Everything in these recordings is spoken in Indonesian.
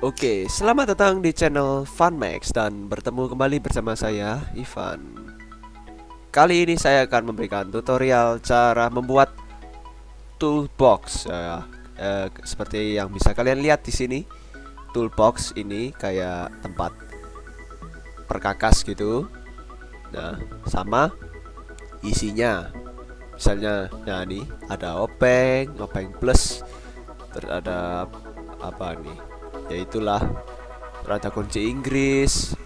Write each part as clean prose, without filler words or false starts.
Oke, selamat datang di channel FunMax dan bertemu kembali bersama saya, Ivan. Kali ini saya akan memberikan tutorial cara membuat toolbox. Seperti yang bisa kalian lihat di sini, toolbox ini kayak tempat perkakas gitu. Nah, sama isinya. Misalnya, nah ini ada obeng plus, terus ada apa nih? Ya itulah, terus ada kunci Inggris,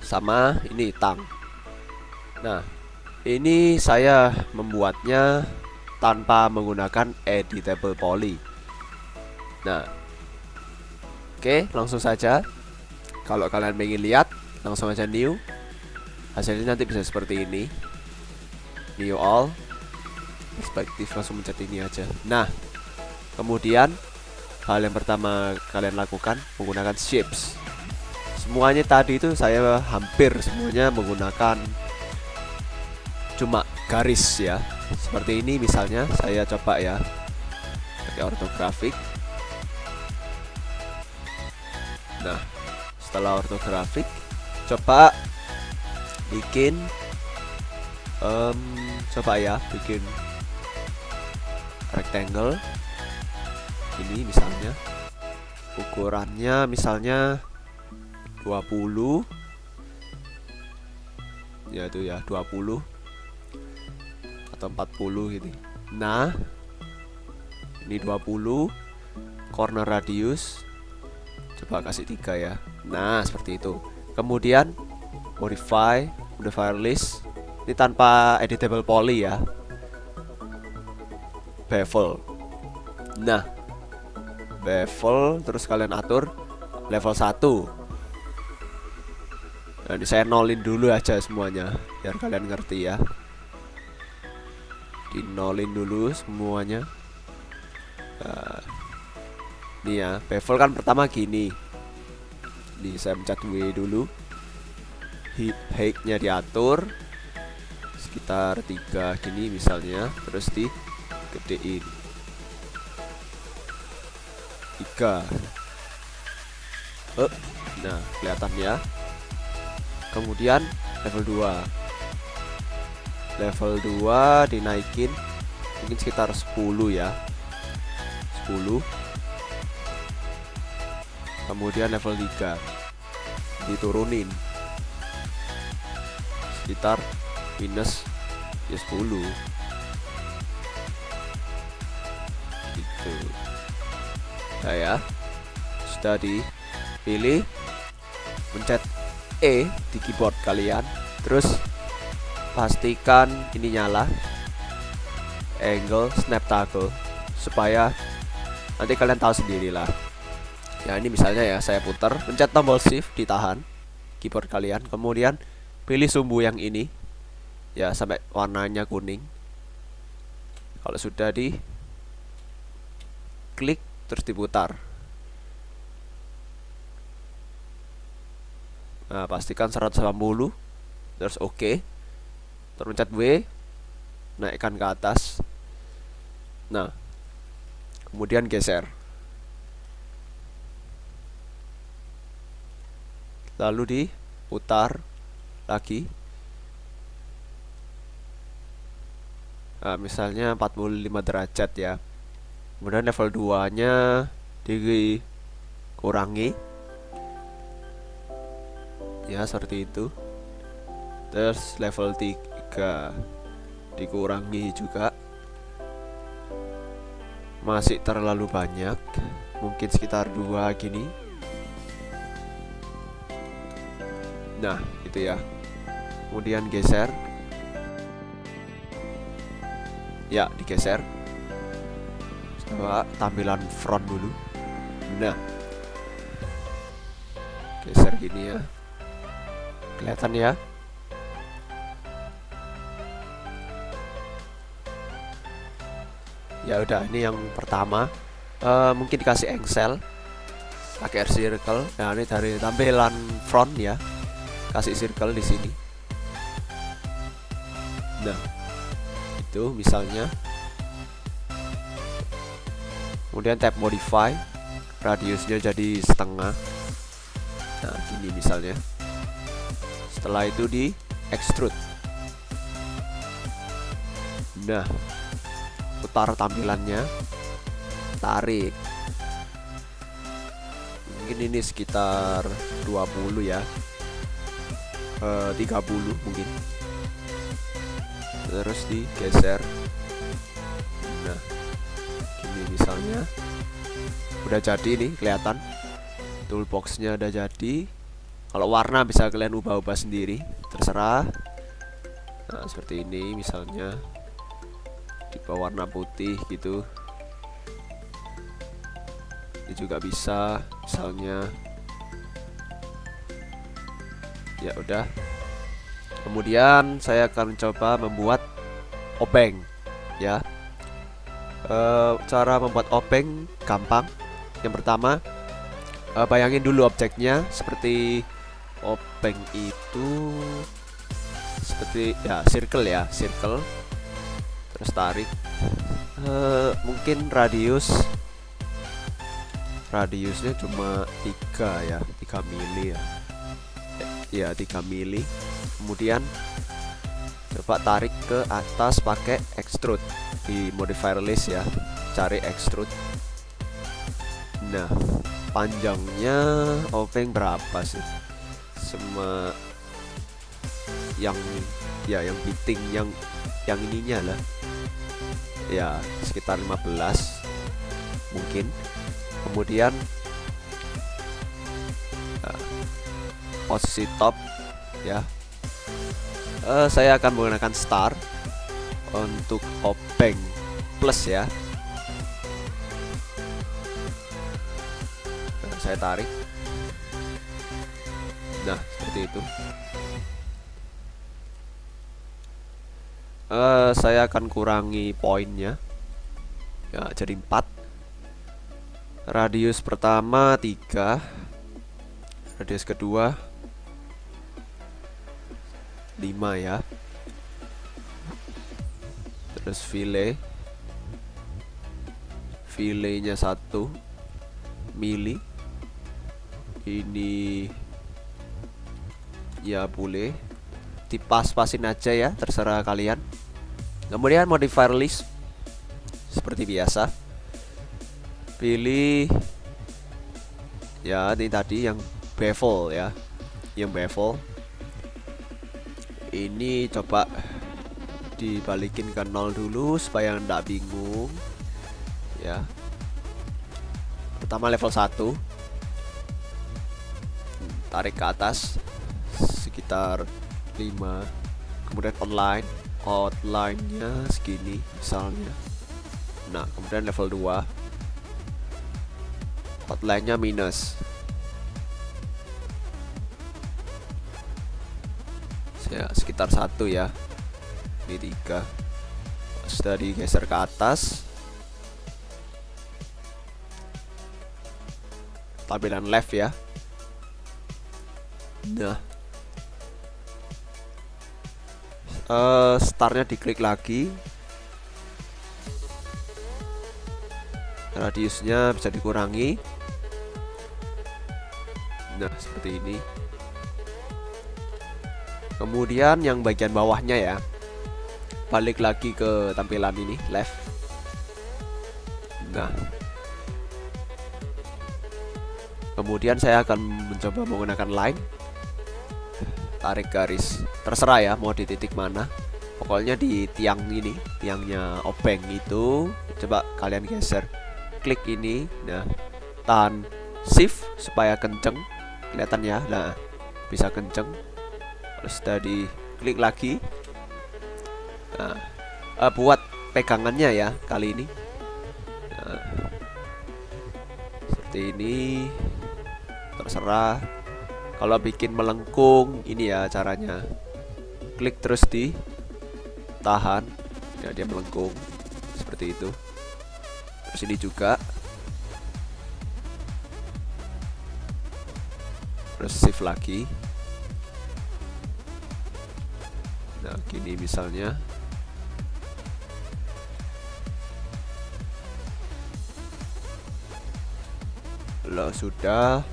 sama ini tang. Nah, ini saya membuatnya tanpa menggunakan editable poly. Nah, oke, langsung saja. Kalau kalian ingin lihat, langsung aja new. Hasilnya nanti bisa seperti ini. New all. Perspektif, langsung mencet ini aja. Nah, kemudian hal yang pertama kalian lakukan menggunakan shapes. Semuanya tadi itu saya hampir semuanya menggunakan cuma garis ya. Seperti ini misalnya, saya coba ya pakai ortografik. Nah, setelah ortografik coba bikin bikin rectangle ini misalnya, ukurannya misalnya 20 ya, itu ya 20 atau 40 gitu. Nah, ini 20, corner radius coba kasih 3 ya. Nah, seperti itu. Kemudian modifier list ini tanpa editable poly ya, bevel. Nah, bevel terus kalian atur level 1. Nah, ini saya nolin dulu aja semuanya biar kalian ngerti ya. Di nolin dulu semuanya. Nah, ini ya, bevel kan pertama gini. Ini saya pencet W dulu. Height-nya diatur sekitar 3 gini misalnya, terus digedein 3. Nah, kelihatan ya. Kemudian level 2 dinaikin mungkin sekitar 10 ya, 10. Kemudian level 3 diturunin sekitar minus ya 10 gitu. Nah ya, sudah dipilih, pencet E di keyboard kalian, terus pastikan ini nyala angle snap toggle supaya nanti kalian tahu sendirilah ya. Ini misalnya ya, saya putar, pencet tombol shift, ditahan keyboard kalian, kemudian pilih sumbu yang ini ya sampai warnanya kuning. Kalau sudah di klik terus diputar. Nah, pastikan 180, terus oke. Terus pencet W, naikkan ke atas. Nah, kemudian geser. Lalu diputar lagi. Nah, misalnya 45 derajat ya. Kemudian level 2 nya dikurangi ya, seperti itu. Terus level 3 dikurangi juga, masih terlalu banyak, mungkin sekitar 2 gini. Nah, itu ya. Kemudian geser ya, digeser. Coba tampilan front dulu. Nah, geser gini ya, kelihatan ya. Ya udah, ini yang pertama. Mungkin dikasih engsel pakai circle. Nah, ini dari tampilan front ya, kasih circle di sini. Nah, itu misalnya. Kemudian tab modify, radiusnya jadi setengah. Nah gini misalnya. Setelah itu di extrude. Nah putar tampilannya, tarik. Mungkin ini sekitar 20 ya, 30 mungkin. Terus digeser. Nah ini misalnya udah jadi nih, kelihatan toolboxnya udah jadi. Kalau warna bisa kalian ubah-ubah sendiri, terserah. Nah seperti ini misalnya, tipe warna putih gitu. Ini juga bisa misalnya. Ya udah. Kemudian saya akan coba membuat obeng ya. Cara membuat obeng gampang. Yang pertama, bayangin dulu objeknya seperti obeng itu seperti ya circle, terus tarik. Mungkin radiusnya cuma 3 ya, 3 mili ya, 3 mili. Kemudian coba tarik ke atas pakai extrude di modifier list ya, cari extrude. Nah panjangnya obeng berapa sih? Sama yang fitting yang ininya lah ya, sekitar 15 mungkin. Kemudian posisi top ya, saya akan menggunakan star untuk obeng plus ya. Saya tarik. Nah seperti itu. Saya akan kurangi poinnya ya, jadi 4. Radius pertama 3, radius kedua 5 ya. Terus filenya 1 mili. Ini ya boleh dipas-pasin aja ya, terserah kalian. Kemudian modifier list seperti biasa, pilih ya ini tadi yang bevel ya, yang bevel ini coba dibalikin ke 0 dulu supaya nggak bingung ya. Pertama level 1, tarik ke atas sekitar 5. Kemudian outline-nya segini misalnya. Nah kemudian level 2, outline-nya minus ya, sekitar 1 ya. Ini 3. Sudah digeser ke atas, tampilan left ya. Nah startnya diklik lagi, radiusnya bisa dikurangi. Nah seperti ini. Kemudian yang bagian bawahnya ya, balik lagi ke tampilan ini left. Nah kemudian saya akan mencoba menggunakan line, tarik garis, terserah ya mau di titik mana, pokoknya di tiang ini, tiangnya obeng itu. Coba kalian geser, klik ini. Nah tahan shift supaya kenceng, kelihatan ya. Nah bisa kenceng. Terus sudah diklik lagi. Nah, buat pegangannya ya kali ini. Nah, seperti ini, terserah. Kalau bikin melengkung ini ya caranya, klik terus di tahan ya, dia melengkung seperti itu. Terus ini juga, terus shift lagi. Nah gini misalnya. Kalau sudah,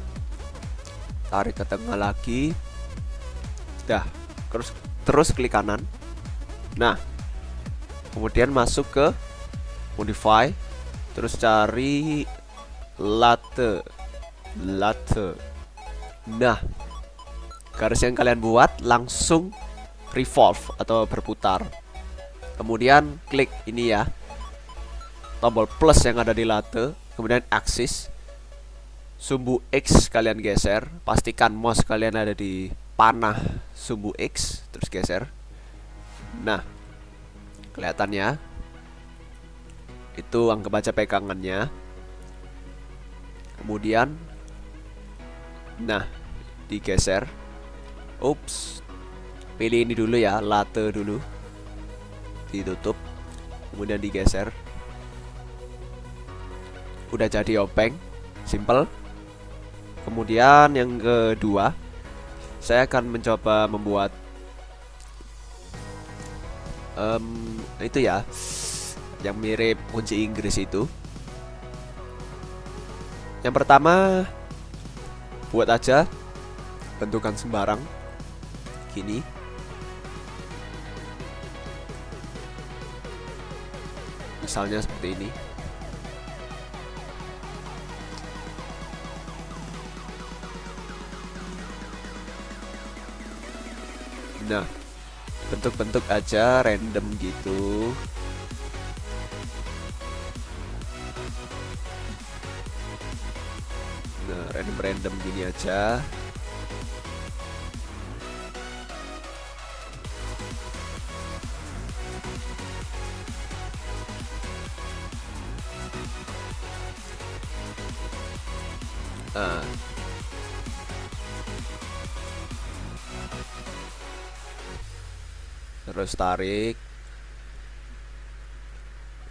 tarik ke tengah lagi. Dah, terus klik kanan. Nah, kemudian masuk ke modify, terus cari latte. Nah, garis yang kalian buat langsung revolve atau berputar. Kemudian klik ini ya, tombol plus yang ada di latte, kemudian axis, sumbu X kalian geser, pastikan mouse kalian ada di panah sumbu X, terus geser. Nah, kelihatannya itu anggap aja pegangannya. Kemudian, nah, digeser. Ups, pilih ini dulu ya, latte dulu, ditutup, kemudian digeser. Udah jadi obeng, simple. Kemudian yang kedua, saya akan mencoba membuat itu ya, yang mirip kunci Inggris itu. Yang pertama, buat aja bentukan sembarang gini. Misalnya seperti ini. Nah, bentuk-bentuk aja random gitu. Nah, random gini aja. Nah, terus tarik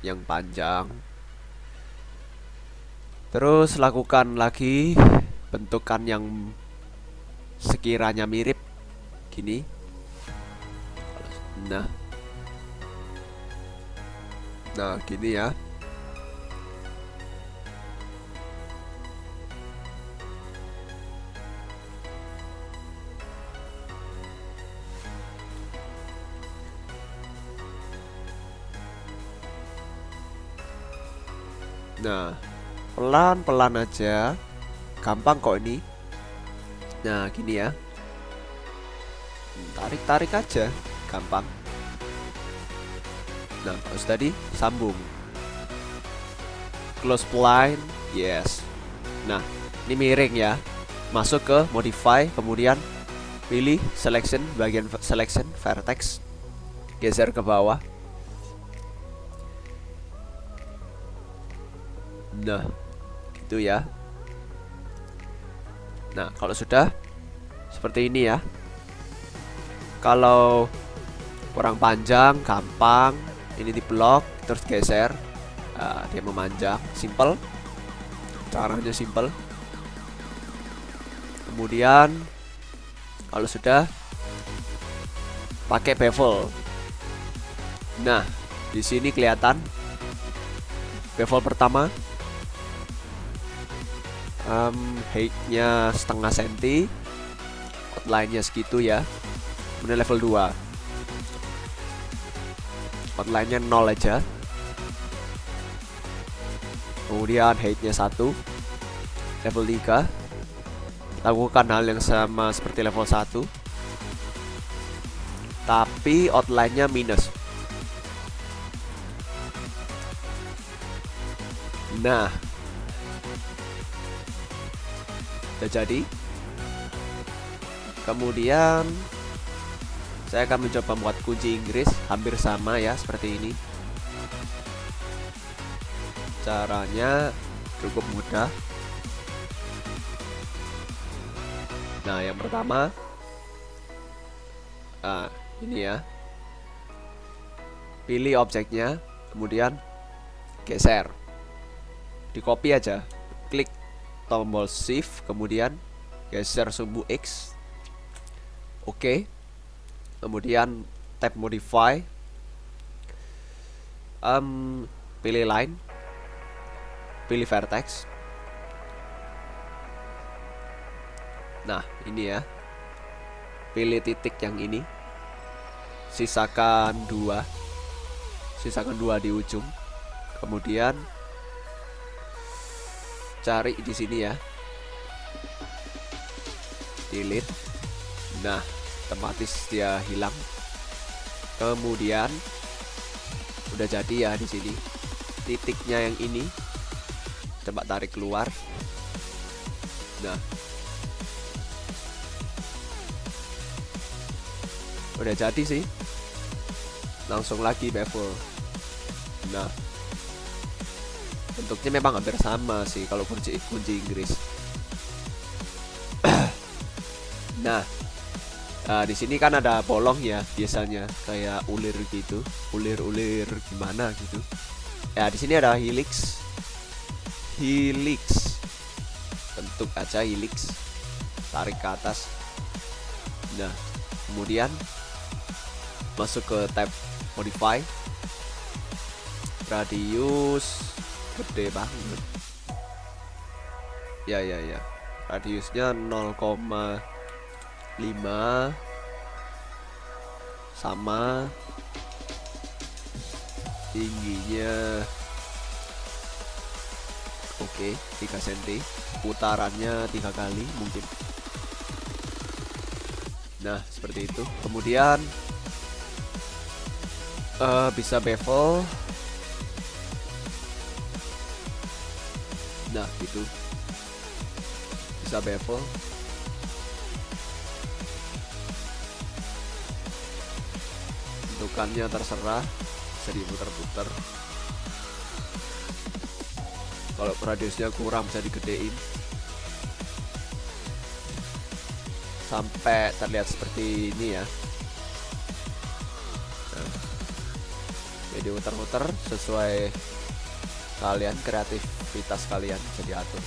yang panjang. Terus lakukan lagi bentukan yang sekiranya mirip gini. Nah, gini ya. Nah, pelan-pelan aja, gampang kok ini. Nah, gini ya, tarik-tarik aja, gampang. Nah, terus tadi sambung, close blind, yes. Nah, ini miring ya, masuk ke modify, kemudian pilih selection, bagian selection vertex, geser ke bawah. Nah, gitu ya. Nah, kalau sudah seperti ini ya. Kalau kurang panjang, gampang, ini di blok, terus geser. Dia memanjang, simple. Caranya simple. Kemudian kalau sudah, pakai bevel. Nah, di sini kelihatan bevel pertama, height-nya setengah senti, outline-nya segitu ya. Kemudian level 2, outline-nya 0 aja. Kemudian height-nya 1. Level 3, lakukan hal yang sama seperti level 1, tapi outline-nya minus. Nah, udah jadi. Kemudian saya akan mencoba membuat kunci Inggris hampir sama ya, seperti ini. Caranya cukup mudah. Nah, yang pertama, ini ya, pilih objeknya, kemudian geser, di copy aja, klik tombol shift, kemudian geser sumbu X. Oke. Kemudian tab modify, pilih line, pilih vertex, Nah, ini ya. Pilih titik yang ini. Sisakan 2. Sisakan 2 di ujung. Kemudian cari di sini ya. Delete. Nah, otomatis dia hilang. Kemudian udah jadi ya di sini. Titiknya yang ini coba tarik keluar. Nah, udah jadi sih. Langsung lagi bevel. Nah, bentuknya memang hampir sama sih kalau kunci Inggris. Nah, di sini kan ada bolong ya biasanya, kayak ulir gitu, ulir-ulir gimana gitu. Ya, di sini ada helix, bentuk aja helix, tarik ke atas. Nah, kemudian masuk ke tab modify, radius gede banget. Ya, radiusnya 0,5 sama tingginya oke 3 cm, putarannya 3 kali mungkin. Nah, seperti itu. Kemudian bisa bevel. Nah, gitu. Bisa bevel. Bentukannya terserah, bisa diputar-putar. Kalau radiusnya kurang bisa digedein sampai terlihat seperti ini ya. Nah, jadi muter-muter sesuai kalian, kreativitas kalian bisa diatur.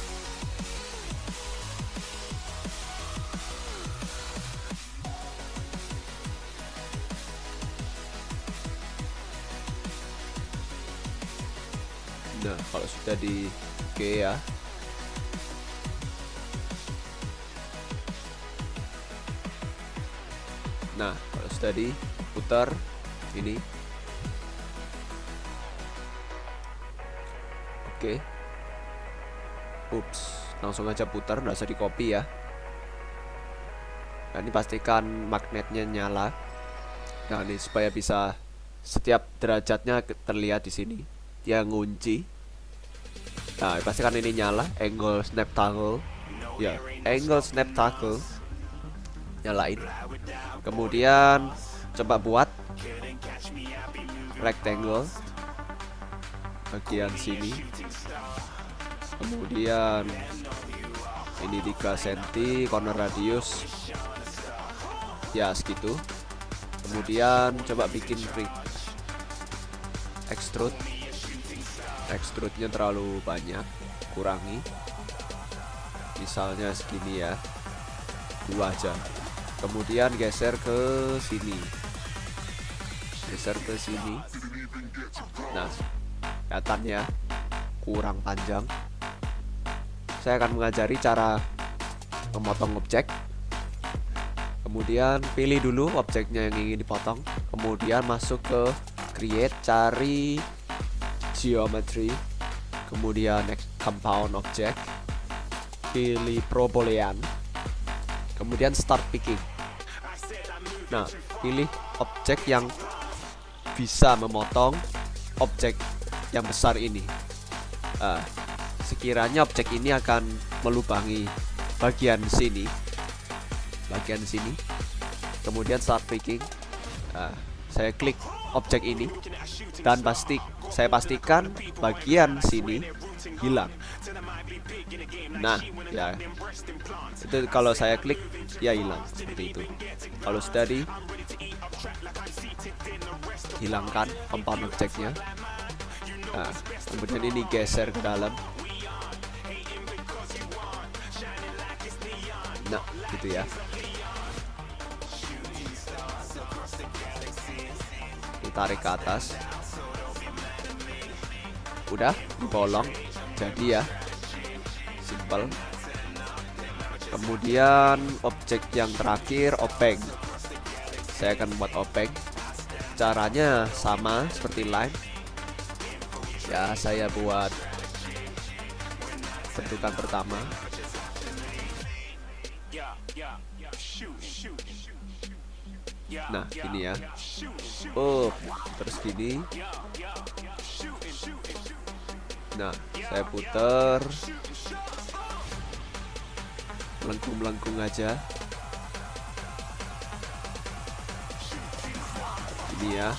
Nah, kalau sudah di oke ya. Nah, kalau sudah diputar ini. Oke. Ups, langsung aja putar, nggak usah di copy ya. Nah, ini pastikan magnetnya nyala. Nah, ini supaya bisa setiap derajatnya terlihat di sini. Dia ngunci. Nah, pastikan ini nyala. Angle snap toggle. Ya, angle snap toggle. Nyalain. Kemudian coba buat rectangle bagian sini. Kemudian ini 3 cm, corner radius ya segitu. Kemudian coba bikin extrude-nya terlalu banyak, kurangi. Misalnya segini ya, 2 aja. Kemudian geser ke sini. Nah, kelihatan ya, kurang panjang. Saya akan mengajari cara memotong objek. Kemudian pilih dulu objeknya yang ingin dipotong. Kemudian masuk ke create, cari geometry. Kemudian next compound object. Pilih pro boolean. Kemudian start picking. Nah, pilih objek yang bisa memotong objek yang besar ini. Sekiranya objek ini akan melubangi bagian sini, kemudian start picking. Saya klik objek ini dan saya pastikan bagian sini hilang. Nah, ya, itu kalau saya klik ya hilang seperti itu. Kalau sudah hilangkan compound objeknya. Nah, kemudian ini geser ke dalam. Nah, gitu ya. Ditarik ke atas. Udah, bolong. Jadi ya, simple. Kemudian objek yang terakhir openg. Saya akan buat openg. Caranya sama seperti line. Ya, saya buat bentukan pertama. Nah, gini ya. Oh, terus gini. Nah, saya puter. Melengkung-melengkung aja. Ini ya.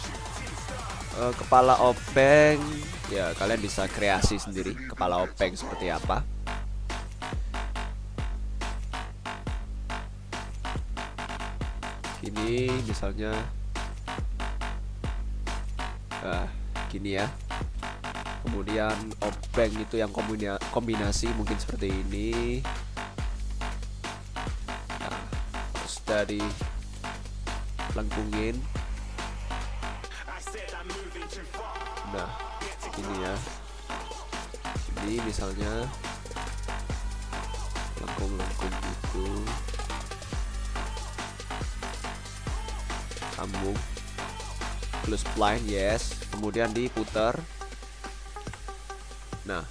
Kepala openg. Ya, kalian bisa kreasi sendiri kepala openg seperti apa. Gini misalnya. Gini ya. Kemudian openg itu yang kombinasi mungkin seperti ini. Nah, terus dari lengkungin. Nah, ini ya. Ini misalnya lengkung-lengkung gitu. Sambung. Plus spline, yes. Kemudian diputer. Nah,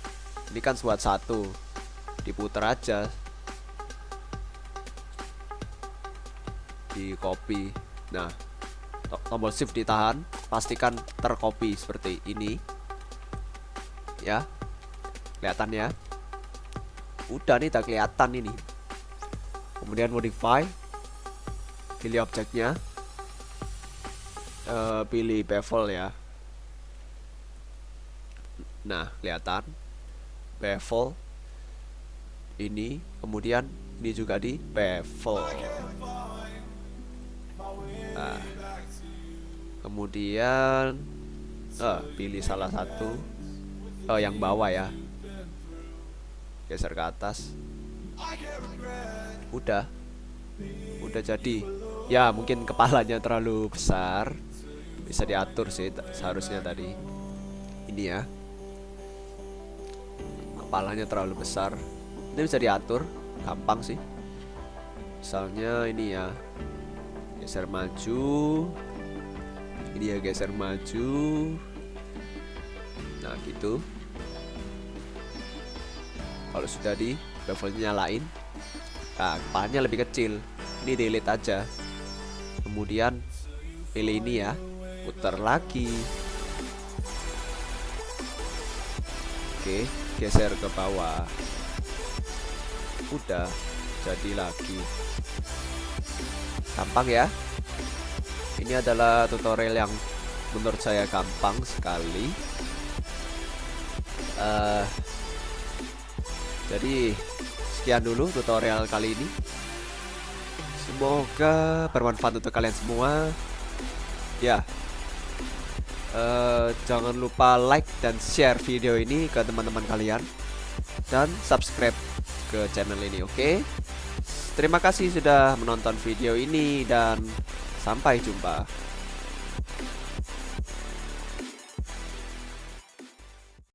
ini kan buat satu. Diputer aja. Di copy. Nah, tombol shift ditahan, pastikan tercopy seperti ini. Ya. Kelihatan ya? Udah nih, tak kelihatan ini. Kemudian modify. Pilih objeknya. Pilih bevel ya. Nah, kelihatan bevel ini, kemudian ini juga di bevel. Nah, kemudian pilih salah satu, yang bawah ya, geser ke atas. Udah jadi. Ya, mungkin kepalanya terlalu besar, bisa diatur sih seharusnya tadi. Ini ya, kepalanya terlalu besar, ini bisa diatur, gampang sih. Misalnya ini ya, geser maju. Ini ya, geser maju. Nah, gitu. Kalau sudah di bevelnya nyalain, nah, kepalanya lebih kecil. Ini delete aja. Kemudian pilih ini ya, putar lagi. Oke, geser ke bawah. Udah jadi lagi. Gampang ya. Ini adalah tutorial yang menurut saya gampang sekali. Jadi sekian dulu tutorial kali ini. Semoga bermanfaat untuk kalian semua. Ya, jangan lupa like dan share video ini ke teman-teman kalian, dan subscribe ke channel ini, oke? Terima kasih sudah menonton video ini, dan sampai jumpa.